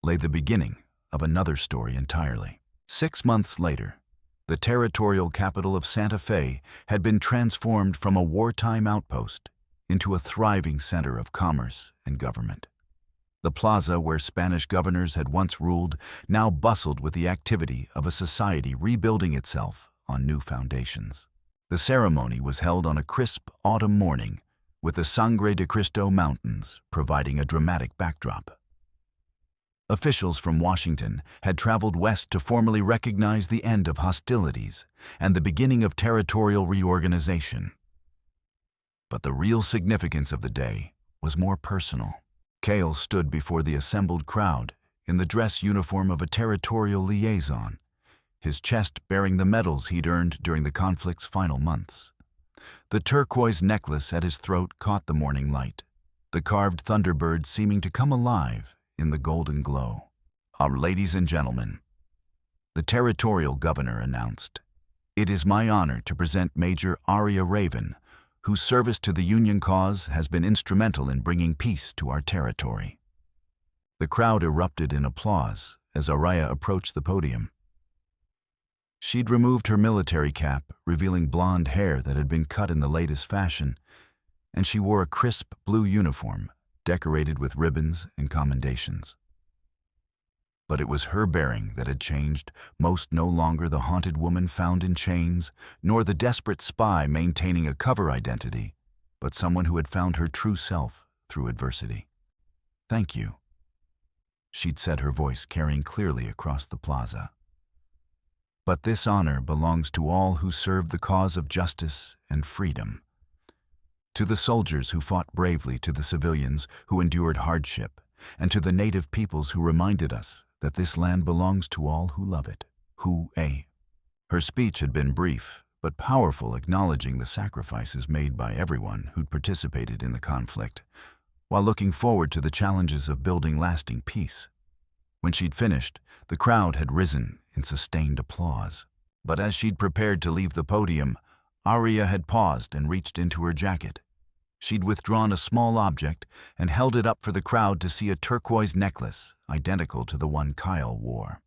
lay the beginning of another story entirely. 6 months later, the territorial capital of Santa Fe had been transformed from a wartime outpost into a thriving center of commerce and government. The plaza where Spanish governors had once ruled now bustled with the activity of a society rebuilding itself on new foundations. The ceremony was held on a crisp autumn morning, with the Sangre de Cristo Mountains providing a dramatic backdrop. Officials from Washington had traveled west to formally recognize the end of hostilities and the beginning of territorial reorganization. But the real significance of the day was more personal. Kael stood before the assembled crowd in the dress uniform of a territorial liaison, his chest bearing the medals he'd earned during the conflict's final months. The turquoise necklace at his throat caught the morning light, the carved thunderbird seeming to come alive in the golden glow. Ladies and gentlemen, the territorial governor announced, "It is my honor to present Major Aria Raven, whose service to the Union cause has been instrumental in bringing peace to our territory." The crowd erupted in applause as Aria approached the podium. She'd removed her military cap, revealing blonde hair that had been cut in the latest fashion, and she wore a crisp blue uniform, decorated with ribbons and commendations. But it was her bearing that had changed, most no longer the haunted woman found in chains, nor the desperate spy maintaining a cover identity, but someone who had found her true self through adversity. "Thank you," she'd said, her voice carrying clearly across the plaza. "But this honor belongs to all who served the cause of justice and freedom. To the soldiers who fought bravely, to the civilians who endured hardship, and to the native peoples who reminded us that this land belongs to all who love it. Her speech had been brief, but powerful, acknowledging the sacrifices made by everyone who'd participated in the conflict, while looking forward to the challenges of building lasting peace. When she'd finished, the crowd had risen in sustained applause. But as she'd prepared to leave the podium, Aria had paused and reached into her jacket. She'd withdrawn a small object and held it up for the crowd to see, a turquoise necklace, identical to the one Kael wore.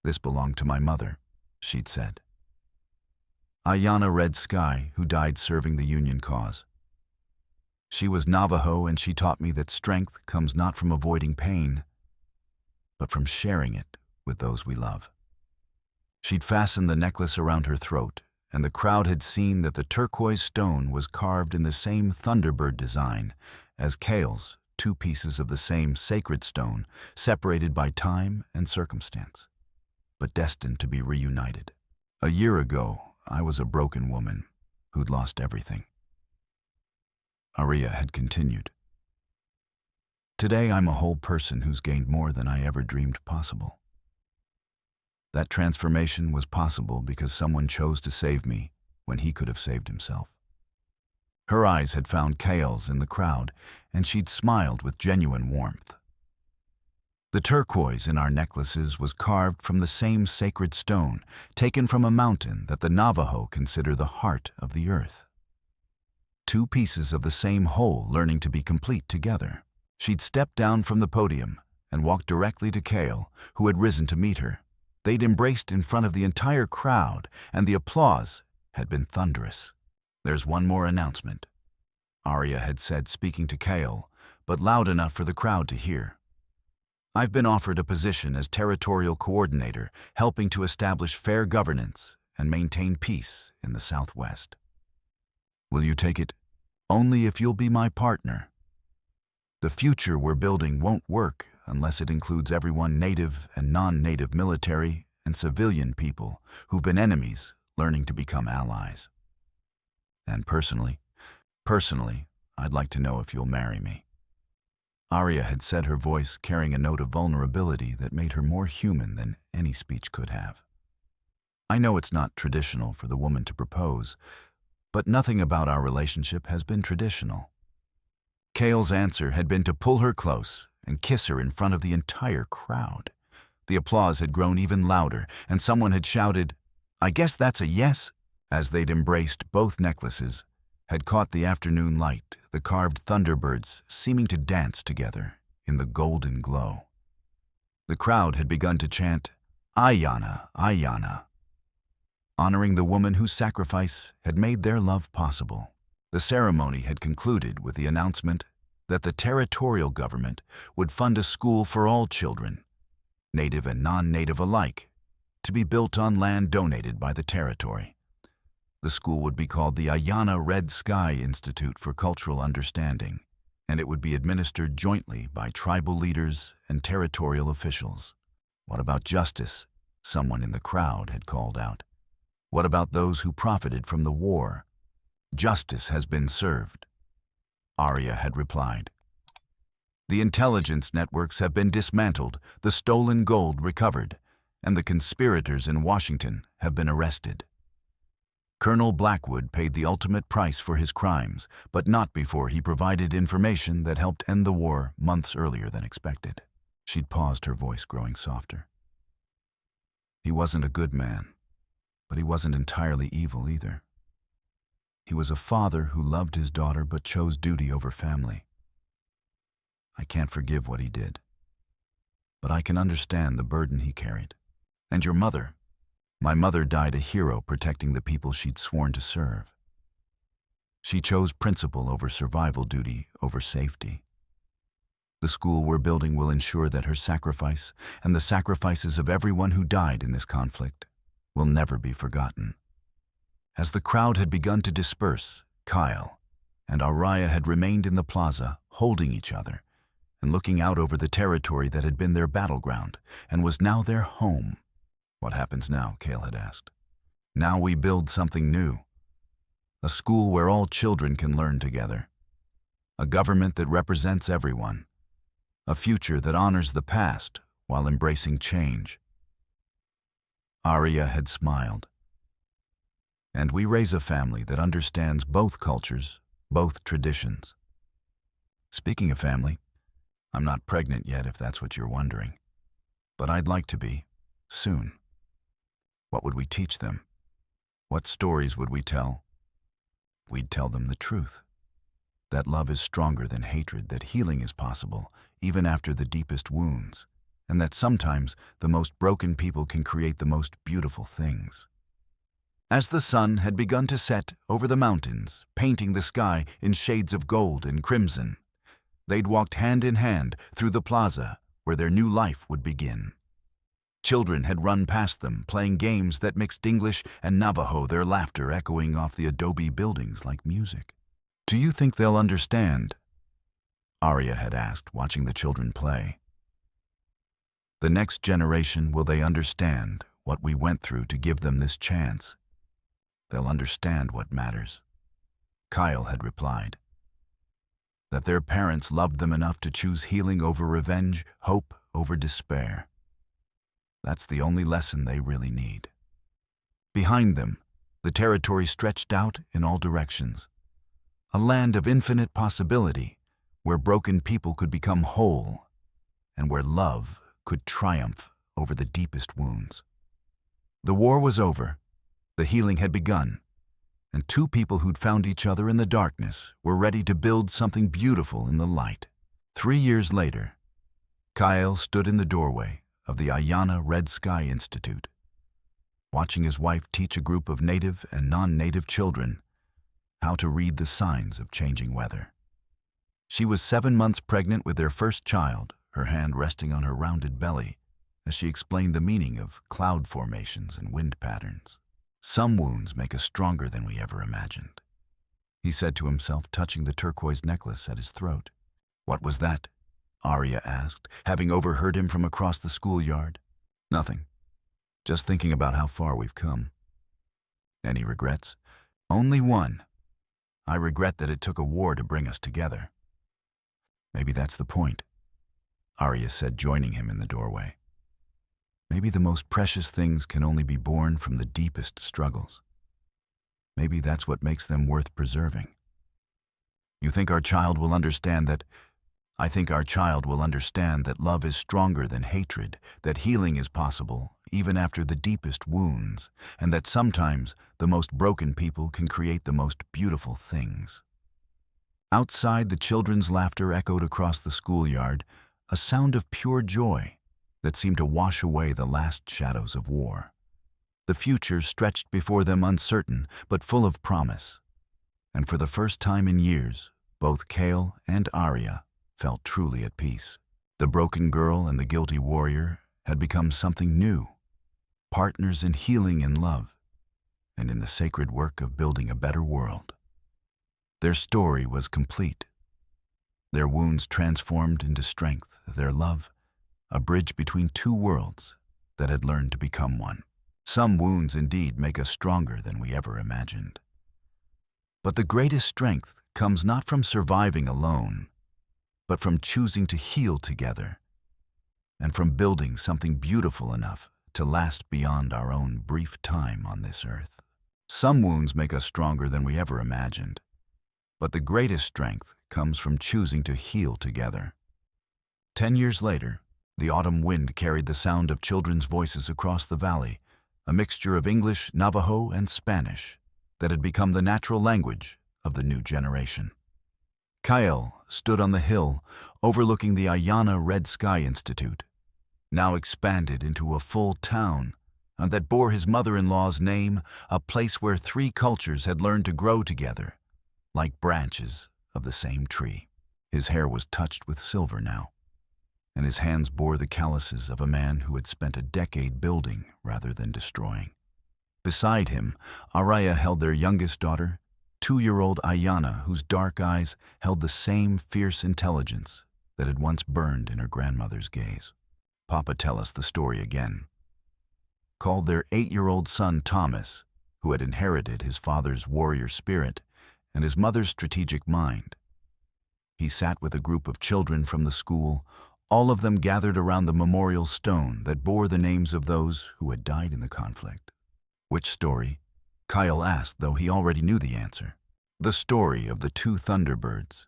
"This belonged to my mother," she'd said. Ayanna Red Sky, who died serving the Union cause. She was Navajo, and she taught me that strength comes not from avoiding pain, but from sharing it with those we love. She'd fastened the necklace around her throat, and the crowd had seen that the turquoise stone was carved in the same thunderbird design as Kael's, two pieces of the same sacred stone, separated by time and circumstance, but destined to be reunited. "A year ago, I was a broken woman who'd lost everything," Aria had continued. "Today, I'm a whole person who's gained more than I ever dreamed possible. That transformation was possible because someone chose to save me when he could have saved himself." Her eyes had found Kael's in the crowd, and she'd smiled with genuine warmth. "The turquoise in our necklaces was carved from the same sacred stone, taken from a mountain that the Navajo consider the heart of the earth. Two pieces of the same whole learning to be complete together." She'd stepped down from the podium and walked directly to Kael, who had risen to meet her. They'd embraced in front of the entire crowd, and the applause had been thunderous. "There's one more announcement," Aria had said, speaking to Kael, but loud enough for the crowd to hear. "I've been offered a position as territorial coordinator, helping to establish fair governance and maintain peace in the Southwest. Will you take it? Only if you'll be my partner. The future we're building won't work unless it includes everyone, native and non-native, military and civilian people who've been enemies learning to become allies. And personally, I'd like to know if you'll marry me." Aria had said, her voice carrying a note of vulnerability that made her more human than any speech could have. "I know it's not traditional for the woman to propose, but nothing about our relationship has been traditional." Kael's answer had been to pull her close and kiss her in front of the entire crowd. The applause had grown even louder, and someone had shouted, "I guess that's a yes." As they'd embraced, both necklaces had caught the afternoon light, the carved thunderbirds seeming to dance together in the golden glow. The crowd had begun to chant, Ayana, Ayana, honoring the woman whose sacrifice had made their love possible. The ceremony had concluded with the announcement that the territorial government would fund a school for all children, native and non-native alike, to be built on land donated by the territory. The school would be called the Ayana Red Sky Institute for Cultural Understanding, and it would be administered jointly by tribal leaders and territorial officials. What about justice? Someone in the crowd had called out. What about those who profited from the war? Justice has been served, Aria had replied. The intelligence networks have been dismantled, the stolen gold recovered, and the conspirators in Washington have been arrested. Colonel Blackwood paid the ultimate price for his crimes, but not before he provided information that helped end the war months earlier than expected. She'd paused, her voice growing softer. He wasn't a good man, but he wasn't entirely evil either. He was a father who loved his daughter but chose duty over family. I can't forgive what he did, but I can understand the burden he carried. And your mother? My mother died a hero protecting the people she'd sworn to serve. She chose principle over survival duty over safety. The school we're building will ensure that her sacrifice and the sacrifices of everyone who died in this conflict will never be forgotten. As the crowd had begun to disperse, Kael and Aria had remained in the plaza, holding each other and looking out over the territory that had been their battleground and was now their home. What happens now? Kael had asked. Now we build something new. A school where all children can learn together. A government that represents everyone. A future that honors the past while embracing change. Aria had smiled. And we raise a family that understands both cultures, both traditions. Speaking of family, I'm not pregnant yet if that's what you're wondering. But I'd like to be, soon. What would we teach them? What stories would we tell? We'd tell them the truth. That love is stronger than hatred, that healing is possible, even after the deepest wounds, and that sometimes the most broken people can create the most beautiful things. As the sun had begun to set over the mountains, painting the sky in shades of gold and crimson, they'd walked hand in hand through the plaza where their new life would begin. Children had run past them, playing games that mixed English and Navajo, their laughter echoing off the adobe buildings like music. Do you think they'll understand? Aria had asked, watching the children play. The next generation, will they understand what we went through to give them this chance? They'll understand what matters. Kael had replied. That their parents loved them enough to choose healing over revenge, hope over despair. That's the only lesson they really need. Behind them, the territory stretched out in all directions. A land of infinite possibility, where broken people could become whole, and where love could triumph over the deepest wounds. The war was over, the healing had begun, and two people who'd found each other in the darkness were ready to build something beautiful in the light. 3 years later, Kael stood in the doorway of the Ayana Red Sky Institute, watching his wife teach a group of native and non-native children how to read the signs of changing weather. She was 7 months pregnant with their first child, her hand resting on her rounded belly as she explained the meaning of cloud formations and wind patterns. Some wounds make us stronger than we ever imagined, he said to himself, touching the turquoise necklace at his throat. What was that? Aria asked, having overheard him from across the schoolyard. Nothing. Just thinking about how far we've come. Any regrets? Only one. I regret that it took a war to bring us together. Maybe that's the point, Aria said, joining him in the doorway. Maybe the most precious things can only be born from the deepest struggles. Maybe that's what makes them worth preserving. You think our child will understand that? I think our child will understand that love is stronger than hatred, that healing is possible even after the deepest wounds, and that sometimes the most broken people can create the most beautiful things. Outside, the children's laughter echoed across the schoolyard, a sound of pure joy that seemed to wash away the last shadows of war. The future stretched before them uncertain but full of promise. And for the first time in years, both Kael and Aria felt truly at peace. The broken girl and the guilty warrior had become something new, partners in healing and love, and in the sacred work of building a better world. Their story was complete. Their wounds transformed into strength, their love, a bridge between two worlds that had learned to become one. Some wounds indeed make us stronger than we ever imagined. But the greatest strength comes not from surviving alone, but from choosing to heal together, and from building something beautiful enough to last beyond our own brief time on this earth. Some wounds make us stronger than we ever imagined, but the greatest strength comes from choosing to heal together. 10 years later, the autumn wind carried the sound of children's voices across the valley, a mixture of English, Navajo, and Spanish that had become the natural language of the new generation. Kael stood on the hill overlooking the Aria Red Sky Institute, now expanded into a full town, and that bore his mother-in-law's name, a place where three cultures had learned to grow together, like branches of the same tree. His hair was touched with silver now, and his hands bore the calluses of a man who had spent a decade building rather than destroying. Beside him, Aria held their youngest daughter, 2-year-old Ayana, whose dark eyes held the same fierce intelligence that had once burned in her grandmother's gaze. Papa tell us the story again. Called their 8-year-old son Thomas, who had inherited his father's warrior spirit and his mother's strategic mind. He sat with a group of children from the school, all of them gathered around the memorial stone that bore the names of those who had died in the conflict. Which story? Kael asked, though he already knew the answer. The story of the 2 Thunderbirds,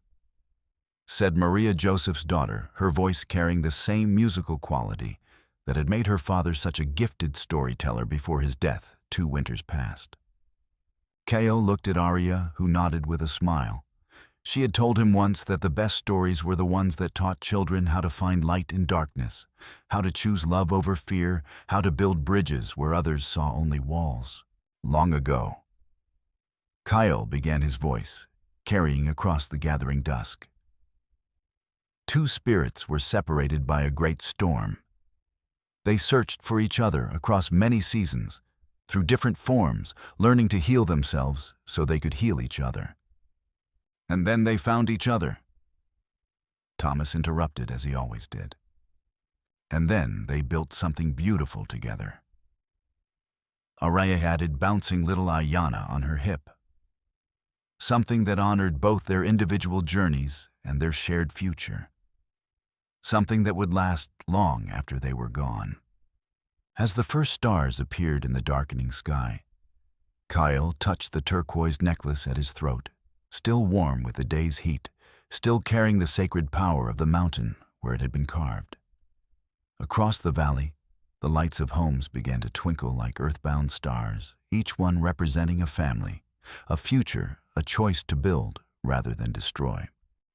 said Maria Joseph's daughter, her voice carrying the same musical quality that had made her father such a gifted storyteller before his death 2 winters past. Kael looked at Aria, who nodded with a smile. She had told him once that the best stories were the ones that taught children how to find light in darkness, how to choose love over fear, how to build bridges where others saw only walls. Long ago, Kael began his voice, carrying across the gathering dusk. 2 spirits were separated by a great storm. They searched for each other across many seasons, through different forms, learning to heal themselves so they could heal each other. And then they found each other. Thomas interrupted, as he always did. And then they built something beautiful together. Aria added, bouncing little Ayana on her hip. Something that honored both their individual journeys and their shared future. Something that would last long after they were gone. As the first stars appeared in the darkening sky, Kael touched the turquoise necklace at his throat, still warm with the day's heat, still carrying the sacred power of the mountain where it had been carved. Across the valley, the lights of homes began to twinkle like earthbound stars, each one representing a family, a future, a choice to build rather than destroy.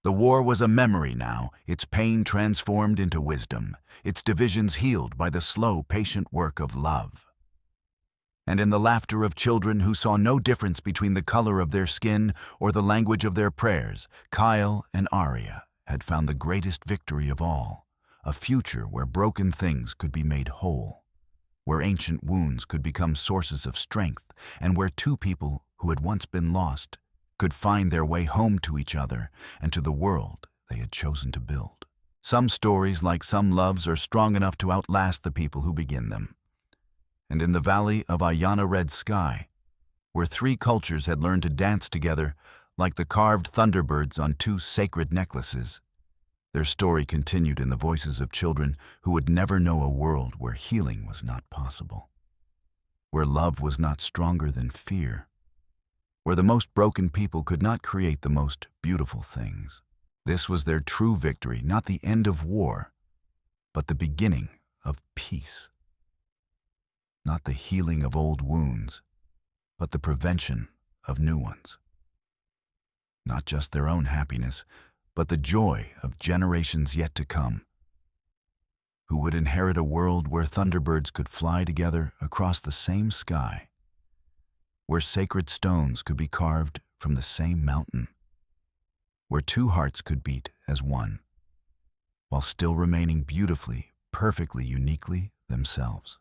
The war was a memory now, its pain transformed into wisdom, its divisions healed by the slow, patient work of love. And in the laughter of children who saw no difference between the color of their skin or the language of their prayers, Kael and Aria had found the greatest victory of all, a future where broken things could be made whole, where ancient wounds could become sources of strength, and where 2 people who had once been lost could find their way home to each other and to the world they had chosen to build. Some stories, like some loves, are strong enough to outlast the people who begin them. And in the valley of Aria Red Sky, where 3 cultures had learned to dance together like the carved thunderbirds on 2 sacred necklaces, their story continued in the voices of children who would never know a world where healing was not possible, where love was not stronger than fear, where the most broken people could not create the most beautiful things. This was their true victory, not the end of war, but the beginning of peace. Not the healing of old wounds, but the prevention of new ones. Not just their own happiness, but the joy of generations yet to come. who would inherit a world where thunderbirds could fly together across the same sky, where sacred stones could be carved from the same mountain, where two hearts could beat as one, while still remaining beautifully, perfectly, uniquely themselves.